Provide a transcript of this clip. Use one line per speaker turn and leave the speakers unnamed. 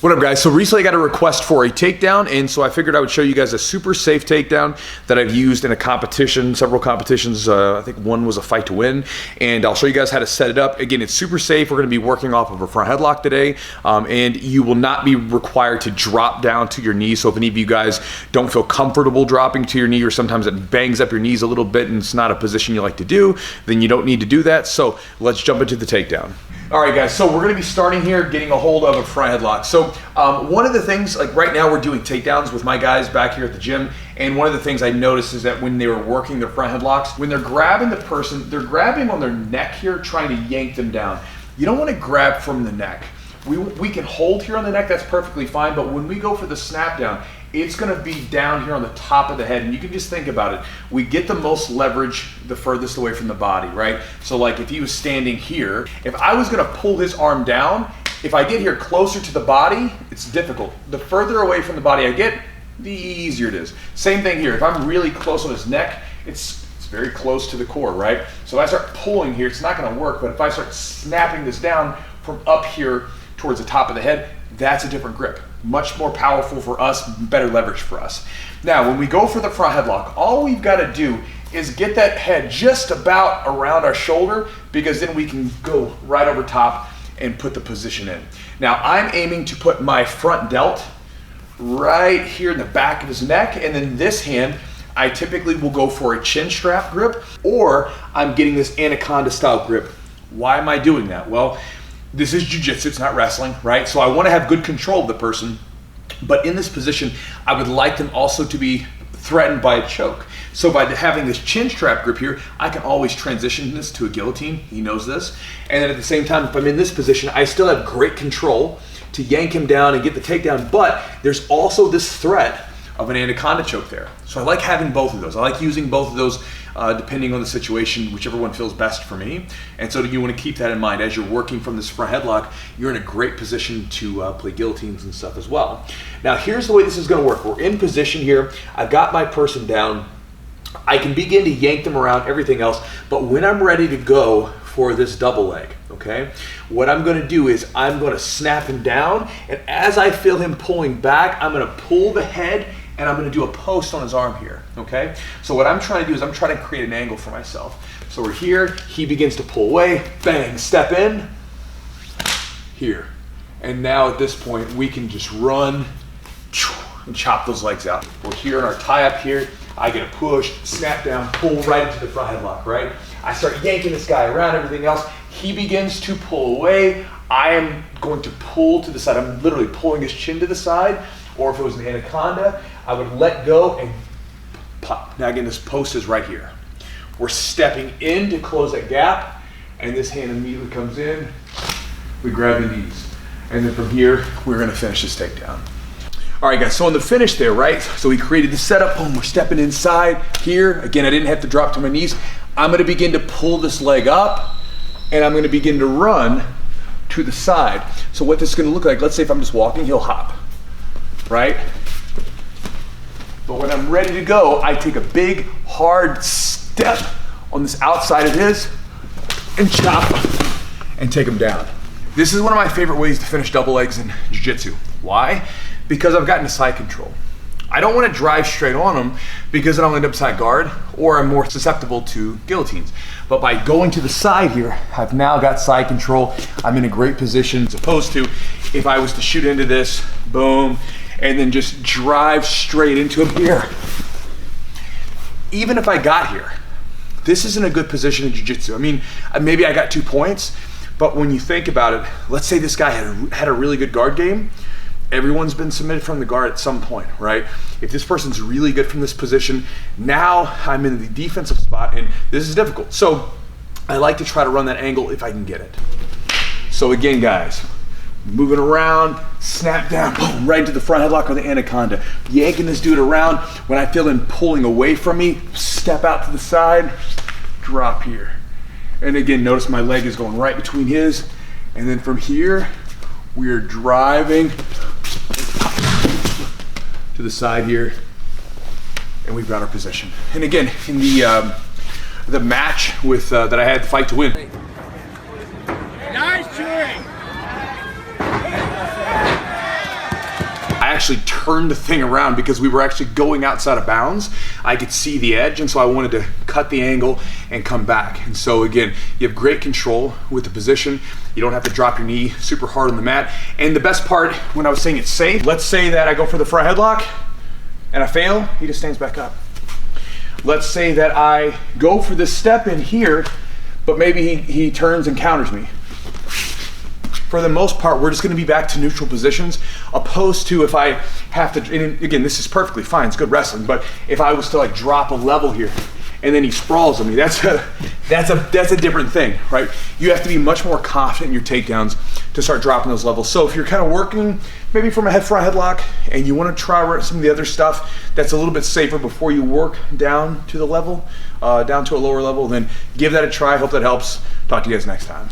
What up, guys? So recently I got a request for a takedown, and so I figured I would show you guys a super safe takedown that I've used in a competition, several competitions. I think one was a fight to win, and I'll show you guys how to set it up. Again, it's super safe. We're going to be working off of a front headlock today, and you will not be required to drop down to your knee. So if any of you guys don't feel comfortable dropping to your knee, or sometimes it bangs up your knees a little bit and it's not a position you like to do, then you don't need to do that. So let's jump into the takedown. All right, guys, so we're gonna be starting here, getting a hold of a front headlock. So one of the things, like right now we're doing takedowns with my guys back here at the gym, and one of the things I noticed is that when they were working their front headlocks, when they're grabbing the person, they're grabbing on their neck here, trying to yank them down. You don't wanna grab from the neck. We can hold here on the neck, that's perfectly fine, but when we go for the snap down, it's gonna be down here on the top of the head, and you can just think about it. We get the most leverage the furthest away from the body, right? So like if he was standing here, if I was gonna pull his arm down, if I get here closer to the body, it's difficult. The further away from the body I get, the easier it is. Same thing here, if I'm really close on his neck, it's very close to the core, right? So if I start pulling here, it's not gonna work, but if I start snapping this down from up here towards the top of the head, that's a different grip. Much more powerful for us, better leverage for us. Now, when we go for the front headlock, all we've got to do is get that head just about around our shoulder, because then we can go right over top and put the position in. Now, I'm aiming to put my front delt right here in the back of his neck, and then this hand, I typically will go for a chin strap grip, or I'm getting this anaconda style grip. Why am I doing that? Well, this is jiu-jitsu, it's not wrestling, right? So I want to have good control of the person, but in this position, I would like them also to be threatened by a choke. So by having this chin strap grip here, I can always transition this to a guillotine. He knows this. And then at the same time, if I'm in this position, I still have great control to yank him down and get the takedown, but there's also this threat of an anaconda choke there. So I like having both of those. I like using both of those depending on the situation, whichever one feels best for me. And so you want to keep that in mind. As you're working from this front headlock, you're in a great position to play guillotines and stuff as well. Now here's the way this is going to work. We're in position here. I've got my person down. I can begin to yank them around, everything else, but when I'm ready to go for this double leg, okay, what I'm going to do is I'm going to snap him down, and as I feel him pulling back, I'm going to pull the head and I'm going to do a post on his arm here, okay? So what I'm trying to do is I'm trying to create an angle for myself. So we're here, he begins to pull away, bang, step in, here. And now at this point, we can just run and chop those legs out. We're here in our tie-up here, I get a push, snap down, pull right into the front headlock, right? I start yanking this guy around, everything else. He begins to pull away. I am going to pull to the side. I'm literally pulling his chin to the side, or if it was an anaconda, I would let go and pop. Now again, this post is right here. We're stepping in to close that gap, and this hand immediately comes in. We grab the knees. And then from here, we're gonna finish this takedown. All right, guys, so on the finish there, right? So we created the setup, boom, we're stepping inside here. Again, I didn't have to drop to my knees. I'm gonna begin to pull this leg up, and I'm gonna begin to run to the side. So what this is gonna look like, let's say if I'm just walking, he'll hop, right? But when I'm ready to go, I take a big, hard step on this outside of his and chop and take him down. This is one of my favorite ways to finish double legs in jiu-jitsu. Why? Because I've gotten side control. I don't want to drive straight on him because then I'll end up side guard, or I'm more susceptible to guillotines. But by going to the side here, I've now got side control. I'm in a great position as opposed to if I was to shoot into this, boom, and then just drive straight into him here. Even if I got here, this isn't a good position in jiu-jitsu. I mean, maybe I got 2 points, but when you think about it, let's say this guy had a really good guard game. Everyone's been submitted from the guard at some point, right? If this person's really good from this position, now I'm in the defensive spot, and this is difficult. So I like to try to run that angle if I can get it. So again, guys, moving around, snap down, boom, right into the front headlock or the anaconda. Yanking this dude around. When I feel him pulling away from me, step out to the side, drop here. And again, notice my leg is going right between his. And then from here, we are driving to the side here, and we've got our position. And again, in the match with that I had the fight to win.
Nice, Chewy!
actually turned the thing around because we were actually going outside of bounds. I could see the edge, and so I wanted to cut the angle and come back. And so again, you have great control with the position. You don't have to drop your knee super hard on the mat. And the best part, when I was saying it's safe, let's say that I go for the front headlock and I fail, he just stands back up. Let's say that I go for this step in here, but maybe he turns and counters me. For the most part, we're just gonna be back to neutral positions, opposed to if I have to, and again, this is perfectly fine, it's good wrestling, but if I was to like drop a level here, and then he sprawls on me, that's a different thing, right? You have to be much more confident in your takedowns to start dropping those levels. So if you're kind of working maybe from a front headlock and you want to try some of the other stuff that's a little bit safer before you work down to the level, down to a lower level, then give that a try. Hope that helps. Talk to you guys next time.